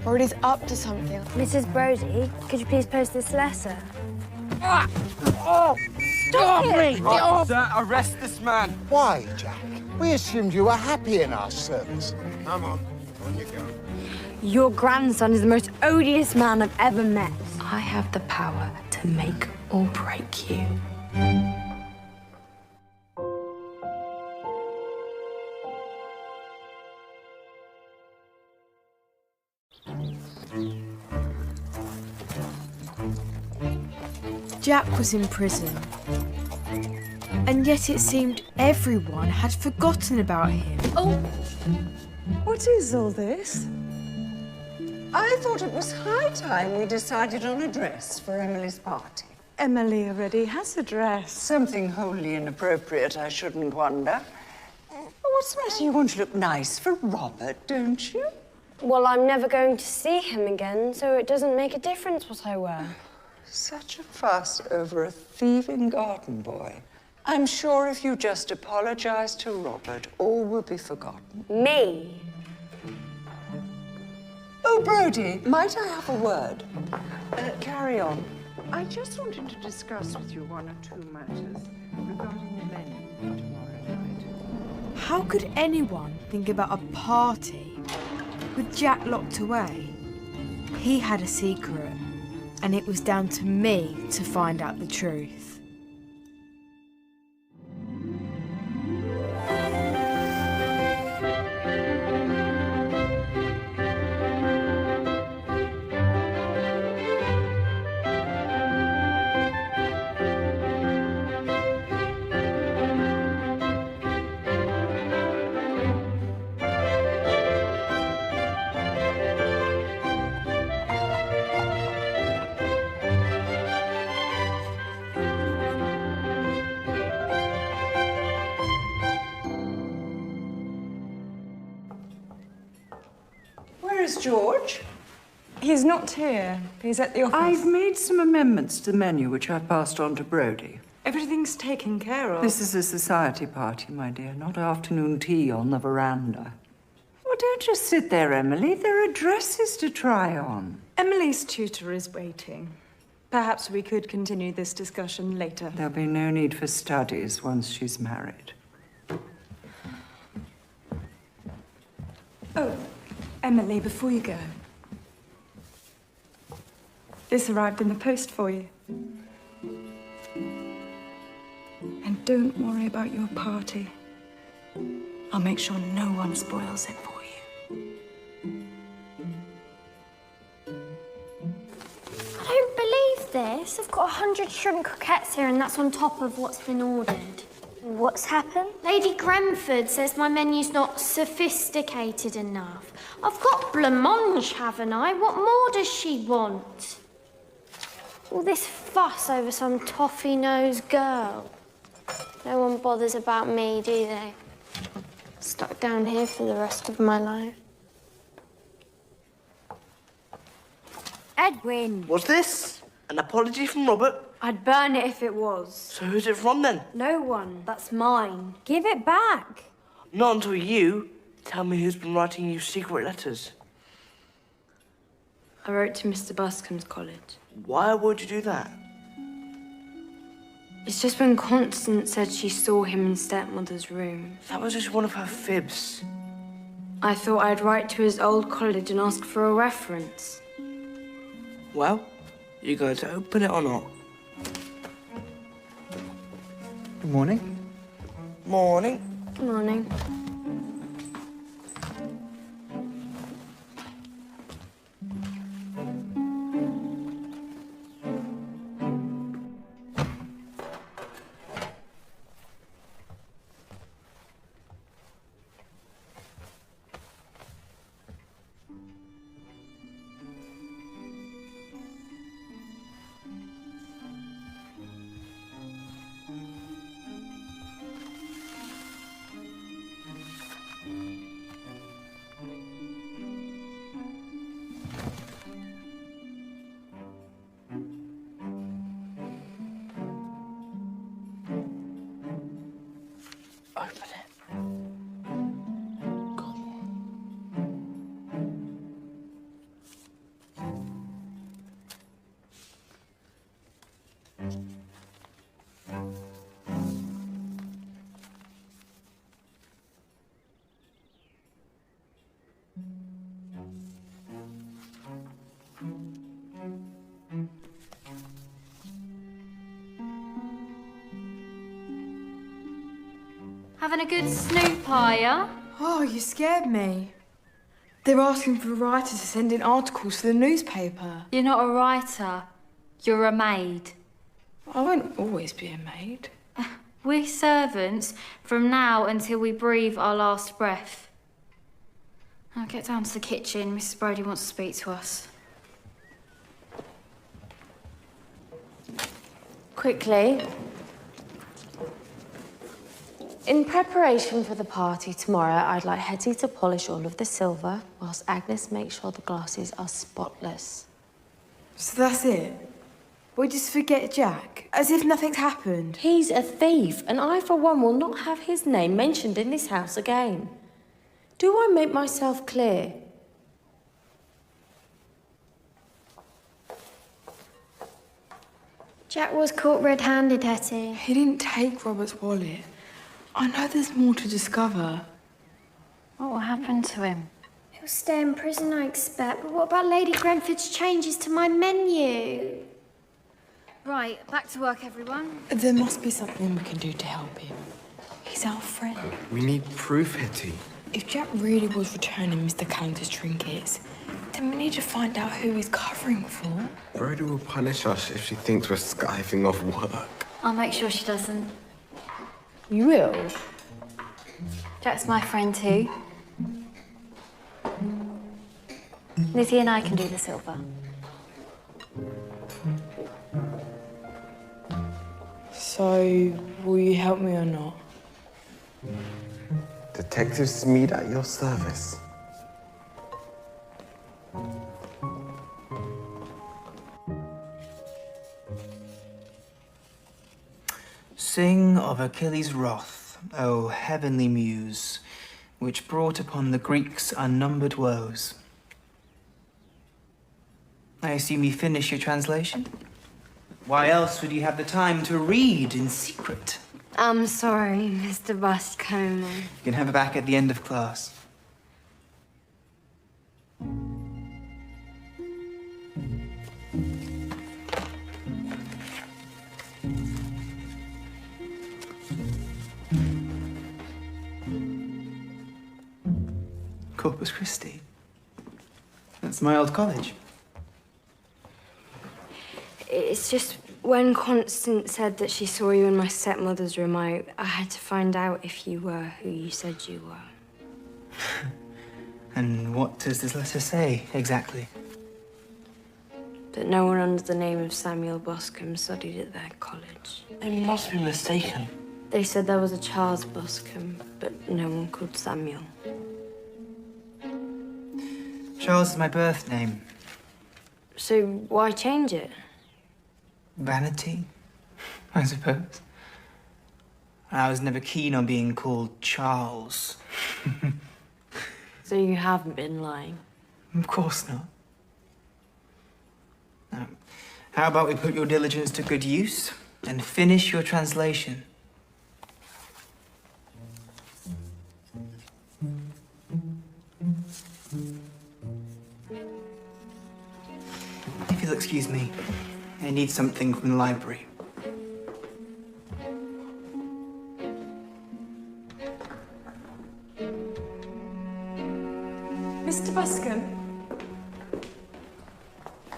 Or he's up to something. Mrs. Brodie, could you please post this letter? Stop me! Sir, arrest this man. Why, Jack? We assumed you were happy in our service. Come on you go. Your grandson is the most odious man I've ever met. I have the power to make or break you. Jack was in prison. And yet it seemed everyone had forgotten about him. Oh, what is all this? I thought it was high time we decided on a dress for Emily's party. Emily already has a dress. Something wholly inappropriate, I shouldn't wonder. What's the matter? You want to look nice for Robert, don't you? Well, I'm never going to see him again, so it doesn't make a difference what I wear. Such a fuss over a thieving garden boy. I'm sure if you just apologize to Robert, all will be forgotten. Me? Oh, Brodie, might I have a word? Carry on. I just wanted to discuss with you one or two matters regarding the menu for tomorrow night. How could anyone think about a party with Jack locked away? He had a secret, and it was down to me to find out the truth. Where's George? He's not here. He's at the office. I've made some amendments to the menu, which I've passed on to Brodie. Everything's taken care of. This is a society party, my dear, not afternoon tea on the veranda. Well, don't just sit there, Emily. There are dresses to try on. Emily's tutor is waiting. Perhaps we could continue this discussion later. There'll be no need for studies once she's married. Oh, Emily, before you go. This arrived in the post for you. And don't worry about your party. I'll make sure no one spoils it for you. I don't believe this. I've got 100 shrimp croquettes here, and that's on top of what's been ordered. What's happened? Lady Grenford says my menu's not sophisticated enough. I've got blancmange, haven't I? What more does she want? All this fuss over some toffee-nosed girl. No one bothers about me, do they? Stuck down here for the rest of my life. Edwin! What's this? An apology from Robert? I'd burn it if it was. So who's it from then? No one. That's mine. Give it back. Not until you tell me who's been writing you secret letters. I wrote to Mr. Buscombe's college. Why would you do that? It's just when Constance said she saw him in stepmother's room. That was just one of her fibs. I thought I'd write to his old college and ask for a reference. Well, you going to open it or not? Good morning. Morning. Good morning. Having a good snoop, are ya? Oh, you scared me. They're asking for writers to send in articles for the newspaper. You're not a writer. You're a maid. I won't always be a maid. We're servants from now until we breathe our last breath. Now get down to the kitchen. Mrs. Brody wants to speak to us. Quickly. In preparation for the party tomorrow, I'd like Hetty to polish all of the silver, whilst Agnes makes sure the glasses are spotless. So that's it? We just forget Jack, as if nothing's happened. He's a thief, and I, for one, will not have his name mentioned in this house again. Do I make myself clear? Jack was caught red-handed, Hetty. He didn't take Robert's wallet. I know there's more to discover. What will happen to him? He'll stay in prison, I expect. But what about Lady Grenford's changes to my menu? Right, back to work, everyone. There must be something we can do to help him. He's our friend. We need proof, Hetty. If Jack really was returning Mr. Calendar's trinkets, then we need to find out who he's covering for. Brody will punish us if she thinks we're skiving off work. I'll make sure she doesn't. You will? Jack's my friend too. Lizzie and I can do the silver. So, will you help me or not? Detective Smead at your service. Sing of Achilles' wrath, O heavenly muse, which brought upon the Greeks unnumbered woes. I assume you finished your translation? Why else would you have the time to read in secret? I'm sorry, Mr. Buscombe. You can have it back at the end of class. Corpus Christi. That's my old college. It's just when Constance said that she saw you in my stepmother's room, I had to find out if you were who you said you were. And what does this letter say, exactly? That no one under the name of Samuel Buscombe studied at their college. They must be mistaken. They said there was a Charles Buscombe, but no one called Samuel. Charles is my birth name. So why change it? Vanity, I suppose. I was never keen on being called Charles. So you haven't been lying? Of course not. Now, how about we put your diligence to good use and finish your translation? If you'll excuse me, I need something from the library. Mr. Buscombe?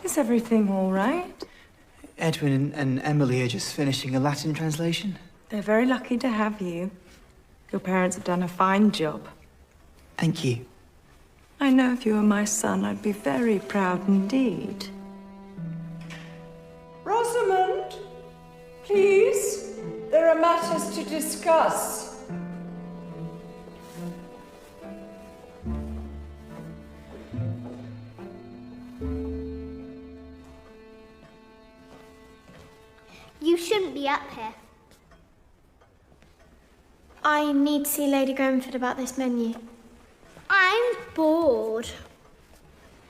Is everything all right? Edwin and Emily are just finishing a Latin translation. They're very lucky to have you. Your parents have done a fine job. Thank you. I know if you were my son, I'd be very proud indeed. Rosamond, please. There are matters to discuss. You shouldn't be up here. I need to see Lady Grenford about this menu. I'm bored.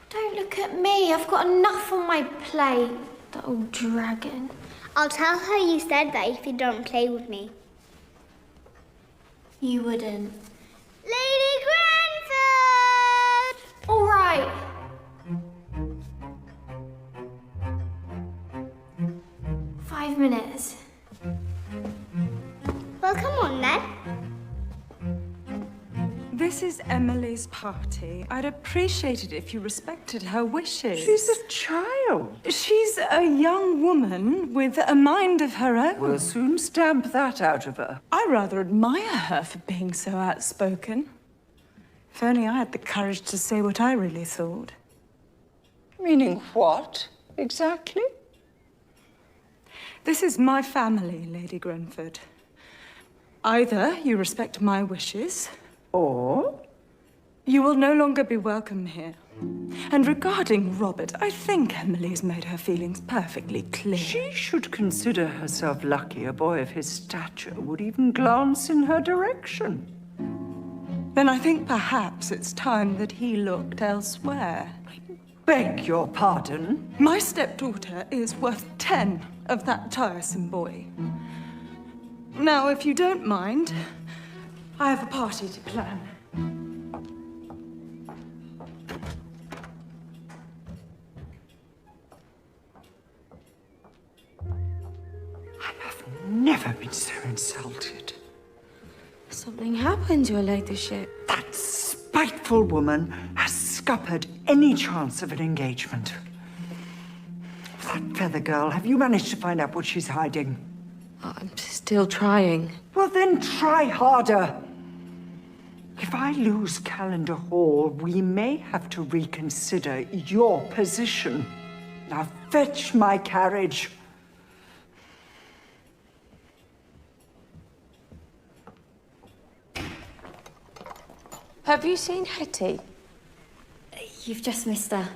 Don't look at me. I've got enough on my plate. That old dragon. I'll tell her you said that if you don't play with me. You wouldn't. Lady Grenford! All right. Five minutes. Well, come on then. This is Emily's party. I'd appreciate it if you respected her wishes. She's a child. She's a young woman with a mind of her own. We'll soon stamp that out of her. I rather admire her for being so outspoken. If only I had the courage to say what I really thought. Meaning what, exactly? This is my family, Lady Grenford. Either you respect my wishes, or you will no longer be welcome here. And regarding Robert, I think Emily's made her feelings perfectly clear. she should consider herself lucky a boy of his stature would even glance in her direction. Then I think perhaps it's time that he looked elsewhere. Beg your pardon? My stepdaughter is worth 10 of that tiresome boy. Now, if you don't mind, I have a party to plan. I've never been so insulted. Something happened, your ladyship. That spiteful woman has scuppered any chance of an engagement. That Feather girl, have you managed to find out what she's hiding? I'm still trying. Well, then try harder. If I lose Calendar Hall, we may have to reconsider your position. Now fetch my carriage. Have you seen Hetty? You've just missed her.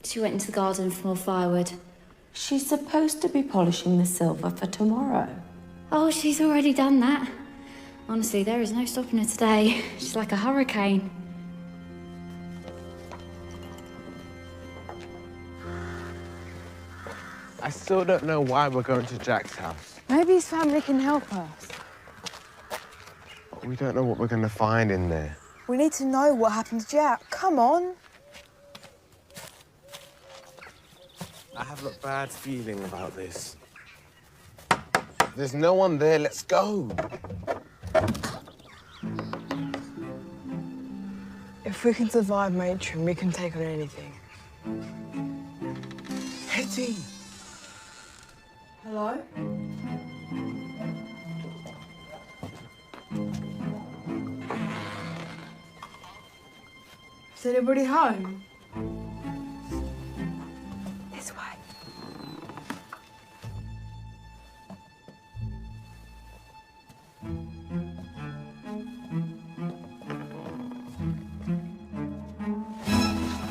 She went into the garden for more firewood. She's supposed to be polishing the silver for tomorrow. Oh, she's already done that. Honestly, there is no stopping her today. She's like a hurricane. I still don't know why we're going to Jack's house. Maybe his family can help us. We don't know what we're going to find in there. We need to know what happened to Jack. Come on. I have a bad feeling about this. There's no one there. Let's go. If we can survive Matron, we can take on anything. Hetty! Hello? Is anybody home? This way.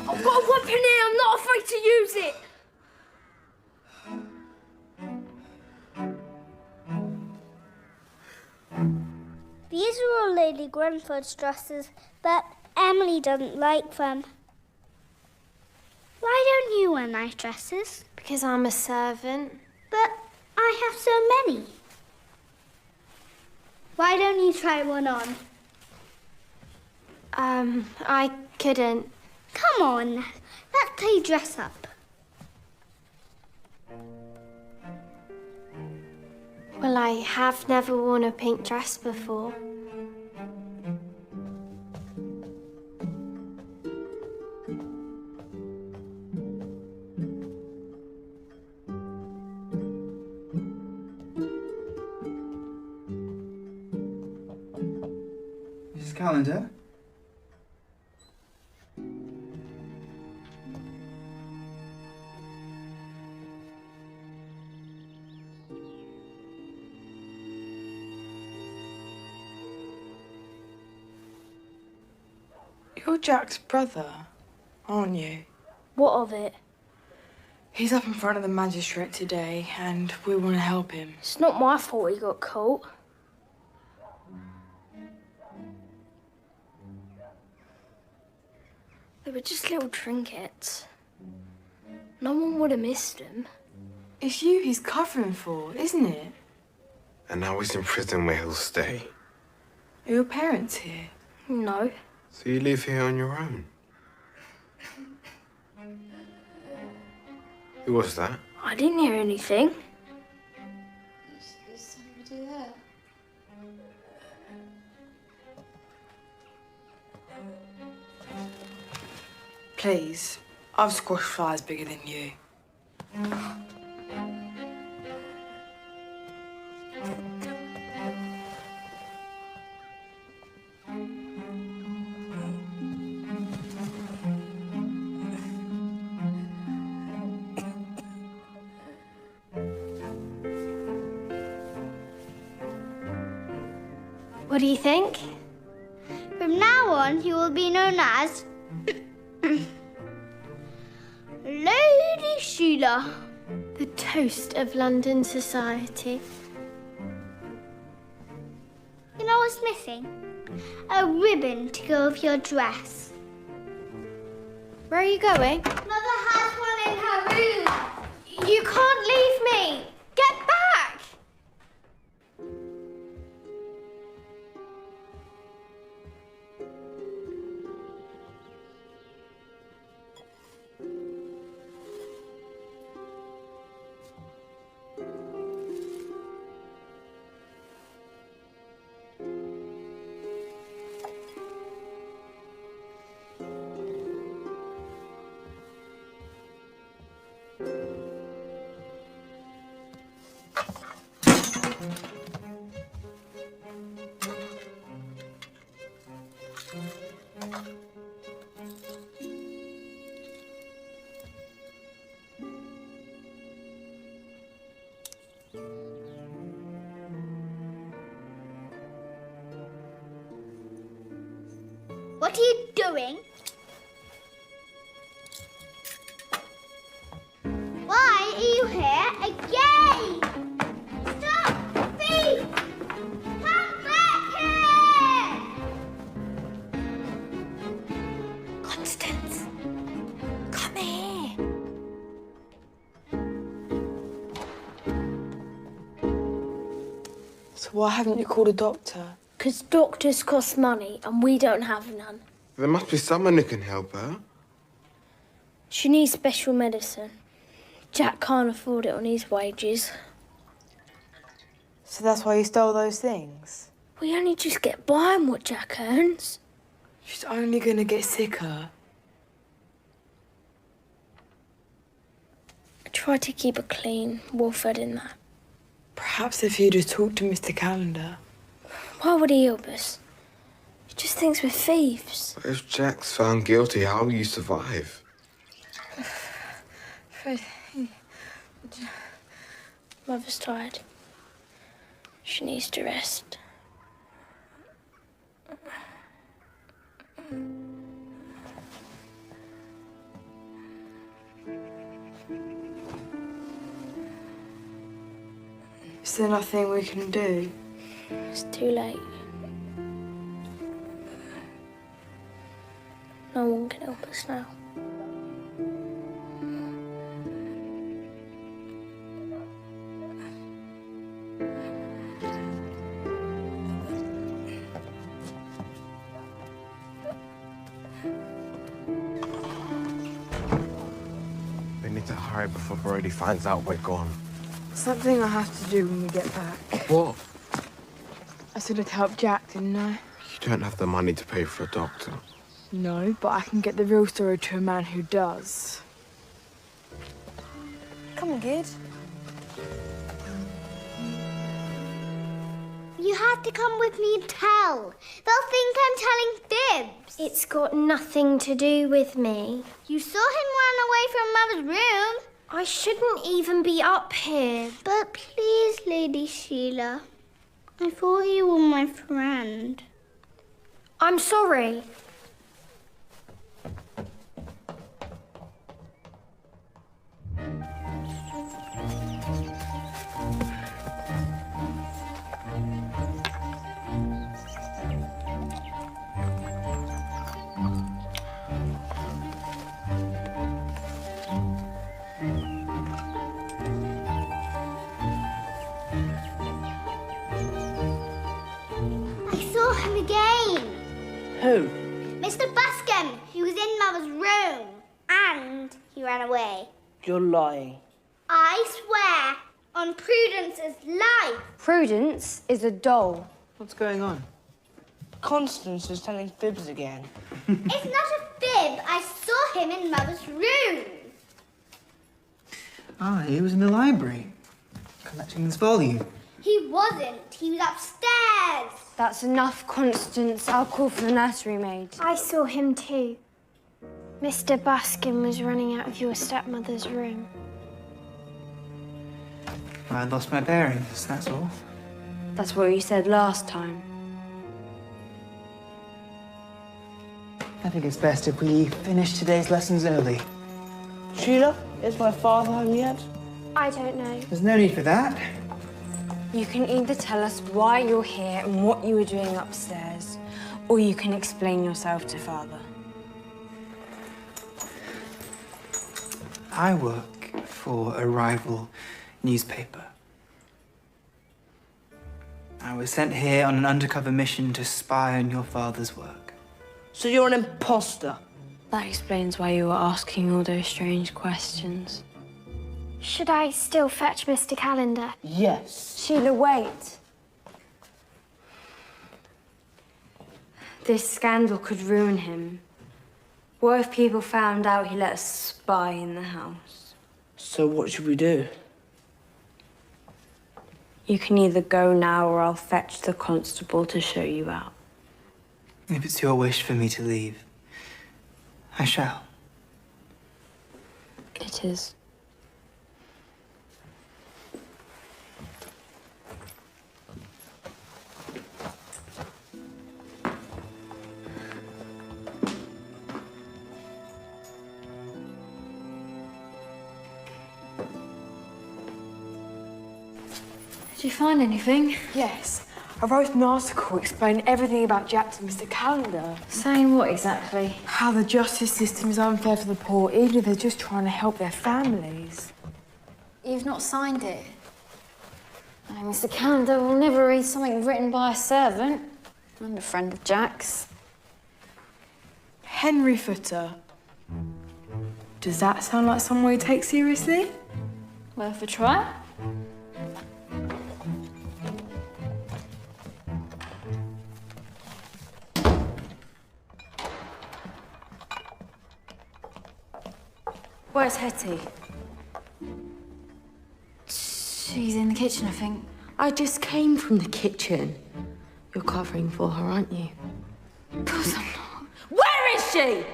I've got a weapon here, I'm not afraid to use it! These are all Lady Grenford's dresses, but Emily doesn't like them. Why don't you wear nice dresses? Because I'm a servant. But I have so many. Why don't you try one on? I couldn't. Come on, let's play dress up. Well, I have never worn a pink dress before. Mrs. Calendar? You're Jack's brother, aren't you? What of it? He's up in front of the magistrate today, and we want to help him. It's not my fault he got caught. They were just little trinkets. No one would have missed them. It's you he's covering for, isn't it? And now he's in prison where he'll stay. Are your parents here? No. So you live here on your own? Who was that? I didn't hear anything. Is somebody there? please. I've squashed flies bigger than you. What do you think? From now on, you will be known as Lady Sheila. The toast of London society. You know what's missing? A ribbon to go with your dress. Where are you going? Mother has one in her room. You can't leave me! Get back! What are you doing? Why are you here again? Stop! Thief! Come back here! Constance, come here. So why haven't you called a doctor? Because doctors cost money and we don't have none. There must be someone who can help her. She needs special medicine. Jack can't afford it on his wages. So that's why you stole those things? We only just get by on what Jack earns. She's only gonna get sicker. I try to keep her clean, well-fed in that. Perhaps if you'd have talked to Mr. Calendar. Why would he help us? He just thinks we're thieves. But if Jack's found guilty, how will you survive? Fred, Mother's tired. She needs to rest. Is there nothing we can do? It's too late. No one can help us now. We need to hurry before Brody finds out we're gone. Something I have to do when we get back. What? I said I'd help Jack, didn't I? You don't have the money to pay for a doctor. No, but I can get the real story to a man who does. Come on, kid. You have to come with me and tell. They'll think I'm telling fibs. It's got nothing to do with me. You saw him run away from Mother's room. I shouldn't even be up here. But please, Lady Sheila, I thought you were my friend. I'm sorry. Who? Mr. Buscombe. He was in Mother's room. And he ran away. You're lying. I swear on Prudence's life. Prudence is a doll. What's going on? Constance is telling fibs again. It's not a fib. I saw him in Mother's room. Ah, he was in the library, collecting this volume. He wasn't. He was upstairs. That's enough, Constance. I'll call for the nursery maid. I saw him too. Mr. Buskin was running out of your stepmother's room. I lost my bearings, that's all. That's what you said last time. I think it's best if we finish today's lessons early. Sheila, is my father home yet? I don't know. There's no need for that. You can either tell us why you're here and what you were doing upstairs, or you can explain yourself to Father. I work for a rival newspaper. I was sent here on an undercover mission to spy on your father's work. So you're an imposter? That explains why you were asking all those strange questions. Should I still fetch Mr. Calendar? Yes. Sheila, wait. This scandal could ruin him. What if people found out he let us spy in the house? So what should we do? You can either go now or I'll fetch the constable to show you out. If it's your wish for me to leave, I shall. It is. Did you find anything? Yes. I wrote an article explaining everything about Jack to Mr. Calendar. Saying what exactly? How the justice system is unfair for the poor, even if they're just trying to help their families. You've not signed it. I mean, Mr. Calendar will never read something written by a servant. I'm a friend of Jack's. Henry Footer. Does that sound like someone you take seriously? Worth a try? Where's Hetty? She's in the kitchen, I think. I just came from the kitchen. You're covering for her, aren't you? Of course I'm not. Where is she?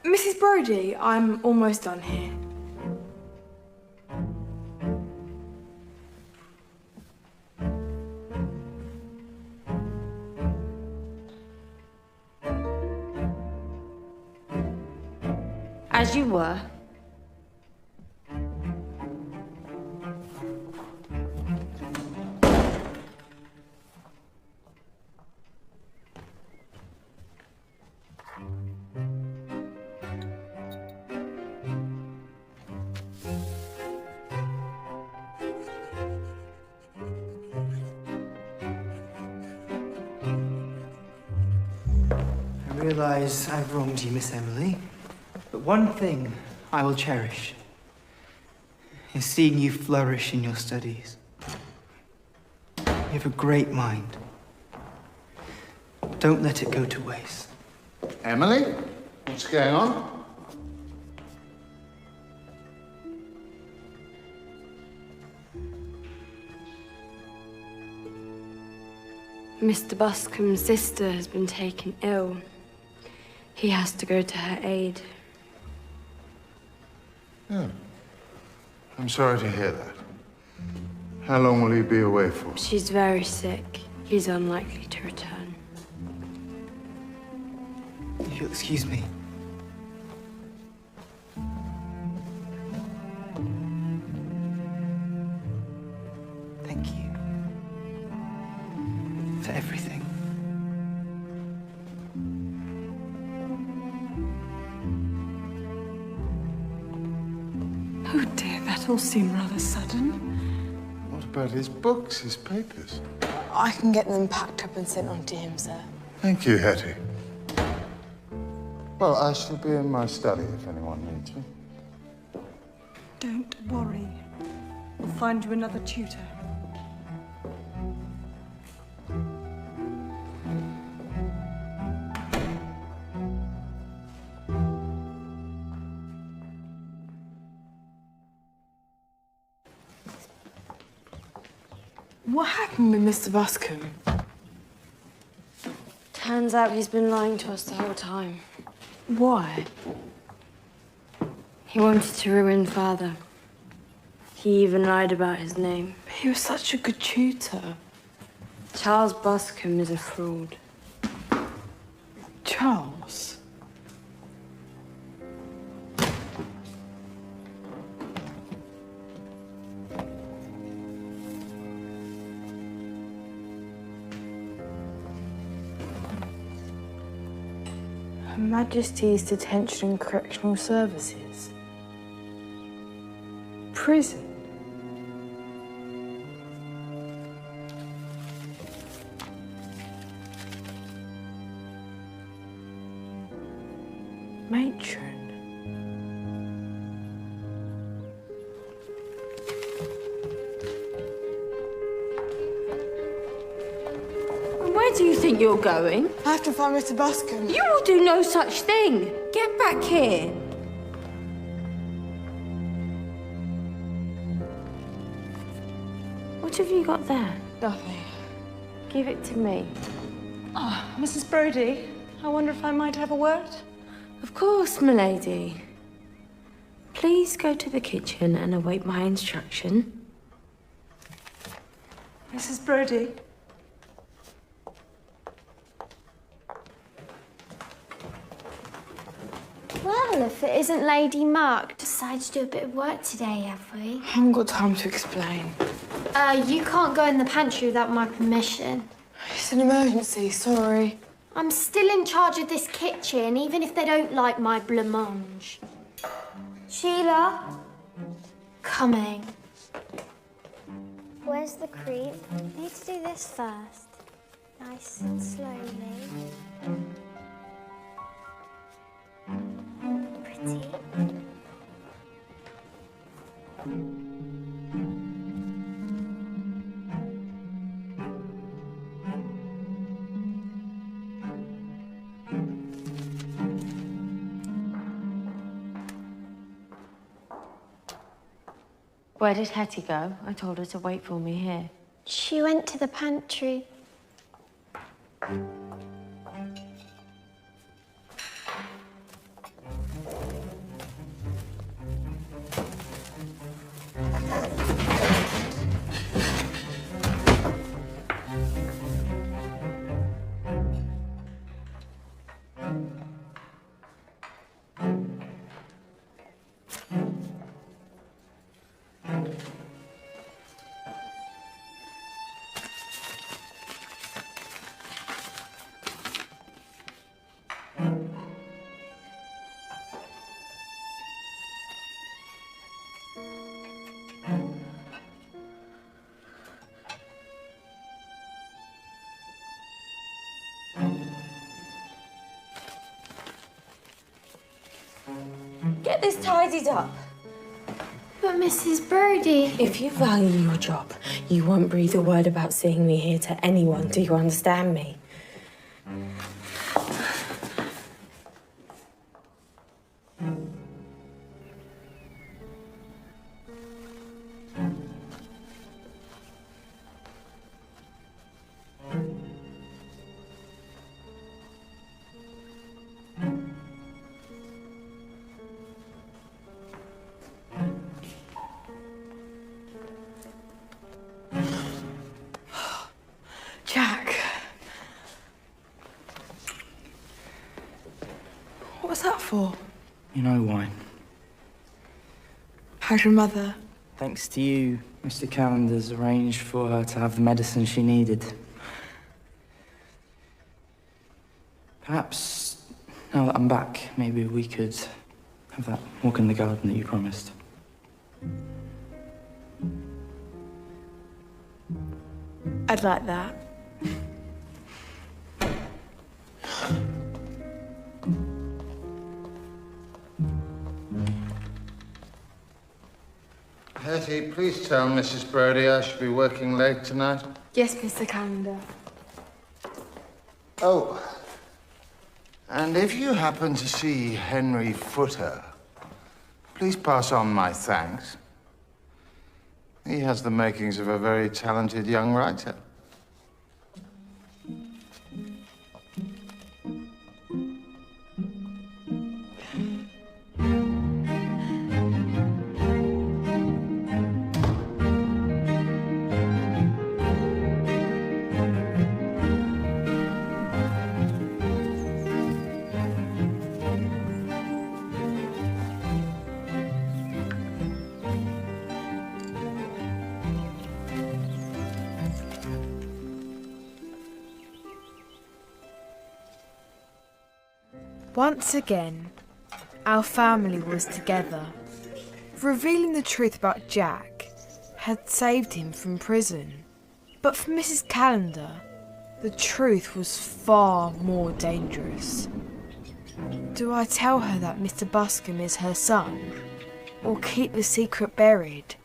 Mrs. Brodie, I'm almost done here. As you were. I realise I've wronged you, Miss Emily. But one thing I will cherish is seeing you flourish in your studies. You have a great mind. Don't let it go to waste. Emily, what's going on? Mr. Buscombe's sister has been taken ill. He has to go to her aid. Oh. I'm sorry to hear that. How long will he be away for? She's very sick. He's unlikely to return. If you'll excuse me. Thank you for everything. Oh dear, that all seemed rather sudden. What about his books, his papers? I can get them packed up and sent on to him, sir. Thank you, Hetty. Well, I shall be in my study if anyone needs me. Don't worry. We'll find you another tutor. What happened with Mr. Buscombe? Turns out he's been lying to us the whole time. Why? He wanted to ruin Father. He even lied about his name. But he was such a good tutor. Charles Buscombe is a fraud. Charles? Her Majesty's Detention and Correctional Services. Prison. Matron. Where do you think you're going? I have to find Mr. Buscombe. You will do no such thing. Get back here. What have you got there? Nothing. Give it to me. Ah, Mrs. Brodie, I wonder if I might have a word? Of course, milady. Please go to the kitchen and await my instruction. Mrs. Brodie? Well, if it isn't Lady Mark, decided to do a bit of work today, have we? I haven't got time to explain. You can't go in the pantry without my permission. It's an emergency, sorry. I'm still in charge of this kitchen, even if they don't like my blancmange. Sheila? Coming. Where's the cream? Need to do this first. Nice and slowly. Pretty. Where did Hetty go? I told her to wait for me here. She went to the pantry. Get this tidied up. But Mrs. Brodie... If you value your job, you won't breathe a word about seeing me here to anyone. Do you understand me? Jack. What was that for? You know why. How's your mother? Thanks to you, Mr. Calendar's arranged for her to have the medicine she needed. Perhaps, now that I'm back, maybe we could have that walk in the garden that you promised. I'd like that. Hetty, please tell Mrs. Brodie I should be working late tonight. Yes, Mr. Calendar. Oh, and if you happen to see Henry Footer, please pass on my thanks. He has the makings of a very talented young writer. Once again, our family was together. Revealing the truth about Jack had saved him from prison. But for Mrs. Calendar, the truth was far more dangerous. Do I tell her that Mr. Buscombe is her son, or keep the secret buried?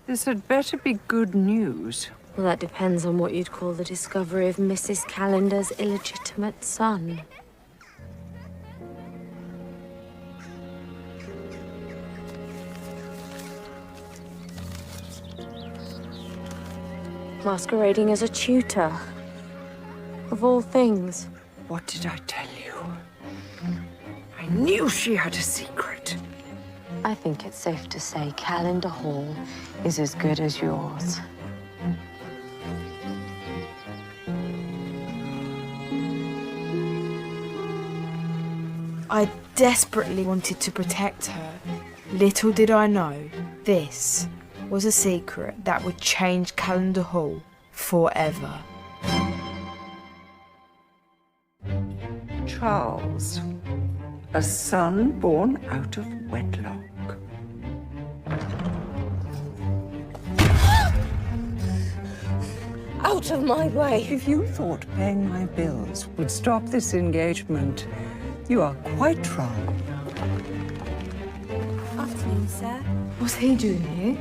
This had better be good news. Well, that depends on what you'd call the discovery of Mrs. Calendar's illegitimate son. Masquerading as a tutor. Of all things. What did I tell you? I knew she had a secret. I think it's safe to say Calendar Hall is as good as yours. I desperately wanted to protect her. Little did I know, this was a secret that would change Calendar Hall forever. Charles, a son born out of wedlock. Out of my way! If you thought paying my bills would stop this engagement, you are quite wrong. Afternoon, sir. What's he doing here?